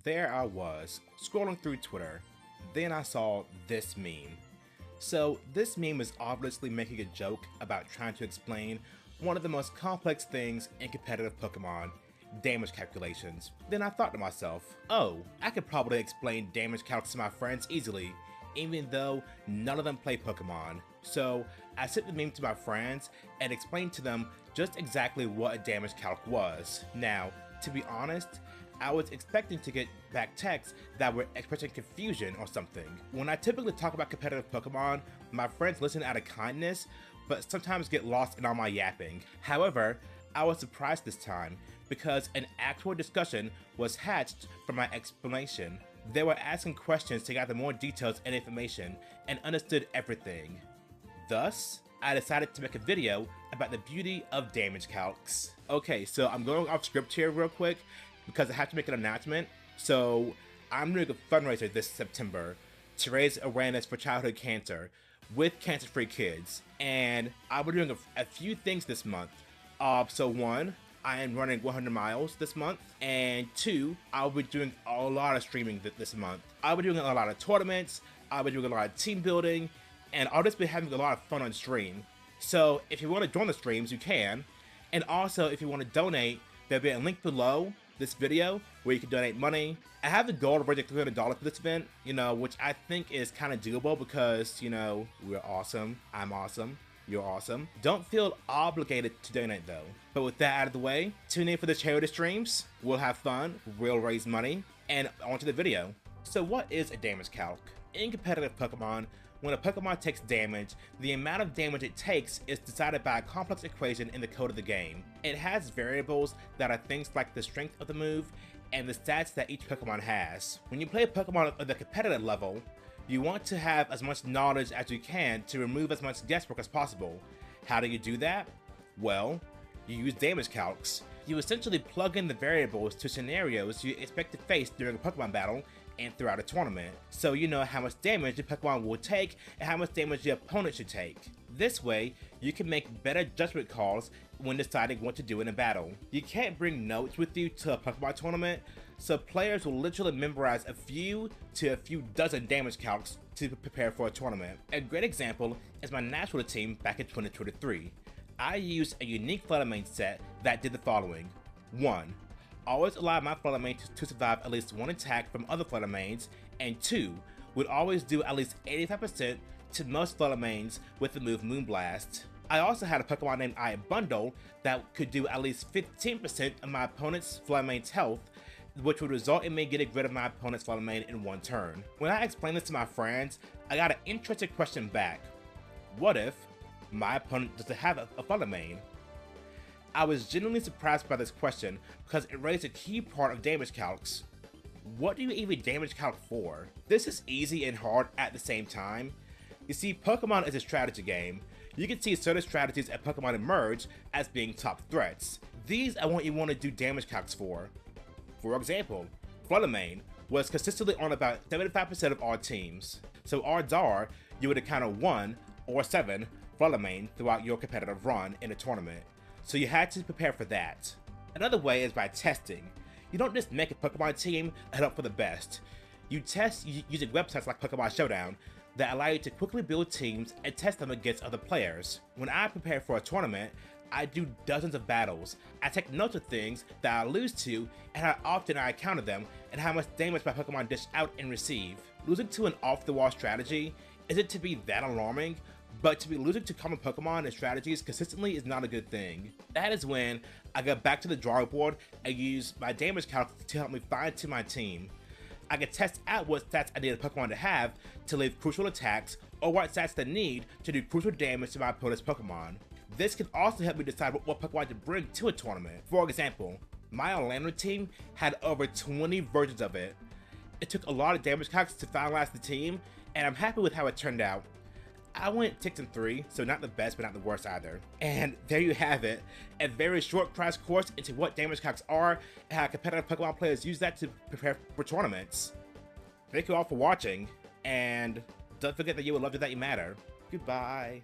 there I was, scrolling through Twitter. Then I saw this meme. So this meme is obviously making a joke about trying to explain one of the most complex things in competitive Pokemon, damage calculations. Then I thought to myself, oh, I could probably explain damage calcs to my friends easily, even though none of them play Pokemon. So I sent the meme to my friends and explained to them just exactly what a damage calc was. Now, to be honest, I was expecting to get back texts that were expressing confusion or something. When I typically talk about competitive Pokemon, my friends listen out of kindness, but sometimes get lost in all my yapping. However, I was surprised this time because an actual discussion was hatched from my explanation. They were asking questions to gather more details and information and understood everything. Thus, I decided to make a video about the beauty of damage calcs. Okay, so I'm going off script here real quick because I have to make an announcement. So I'm doing a fundraiser this September to raise awareness for childhood cancer with cancer-free kids. And I'll be doing a few things this month. So one, I am running 100 miles this month, and two, I'll be doing a lot of streaming this month. I'll be doing a lot of tournaments, I'll be doing a lot of team building, and I'll just be having a lot of fun on stream. So if you want to join the streams, you can. And also, if you want to donate, there'll be a link below this video where you can donate money. I have the goal of raising $300 for this event, which I think is kind of doable because, we're awesome, I'm awesome, you're awesome. Don't feel obligated to donate though. But with that out of the way, tune in for the charity streams, we'll have fun, we'll raise money, and onto the video. So what is a damage calc? In competitive Pokemon, when a Pokemon takes damage, the amount of damage it takes is decided by a complex equation in the code of the game. It has variables that are things like the strength of the move and the stats that each Pokemon has. When you play a Pokemon at the competitive level, you want to have as much knowledge as you can to remove as much guesswork as possible. How do you do that? Well, you use damage calcs. You essentially plug in the variables to scenarios you expect to face during a Pokemon battle and throughout a tournament, so you know how much damage your Pokemon will take and how much damage your opponent should take. This way, you can make better judgment calls when deciding what to do in a battle. You can't bring notes with you to a Pokemon tournament, so players will literally memorize a few dozen damage calcs to prepare for a tournament. A great example is my National team back in 2023. I used a unique Fluttermane set that did the following. 1. Always allow my Fluttermane to survive at least one attack from other Fluttermanes, and 2. Would always do at least 85% to most Fluttermanes with the move Moonblast. I also had a Pokemon named I Bundle that could do at least 15% of my opponent's Fluttermane's health, which would result in me getting rid of my opponent's Fluttermane in one turn. When I explained this to my friends, I got an interesting question back. What if my opponent doesn't have a Fluttermane? I was genuinely surprised by this question because it raised a key part of damage calcs. What do you even damage calc for? This is easy and hard at the same time. You see, Pokemon is a strategy game. You can see certain strategies at Pokemon emerge as being top threats. These are what you want to do damage calcs for. For example, Fluttermane was consistently on about 75% of all teams. So odds are you would encounter 1 or 7 Fluttermane throughout your competitive run in a tournament. So you had to prepare for that. Another way is by testing. You don't just make a Pokemon team and hope for the best. You test using websites like Pokemon Showdown that allow you to quickly build teams and test them against other players. When I prepare for a tournament, I do dozens of battles. I take notes of things that I lose to and how often I encounter them and how much damage my Pokemon dish out and receive. Losing to an off-the-wall strategy isn't to be that alarming, but to be losing to common Pokemon and strategies consistently is not a good thing. That is when I go back to the drawing board and use my damage calc to help me fine-tune my team. I can test out what stats I need a Pokemon to have to leave crucial attacks, or what stats they need to do crucial damage to my opponent's Pokemon. This can also help me decide what Pokemon to bring to a tournament. For example, my Orlando team had over 20 versions of it. It took a lot of damage calcs to finalize the team, and I'm happy with how it turned out. I went 6-3, so not the best but not the worst either. And there you have it, a very short crash course into what damage calcs are and how competitive Pokemon players use that to prepare for tournaments. Thank you all for watching, and don't forget that you will love you that you matter. Goodbye.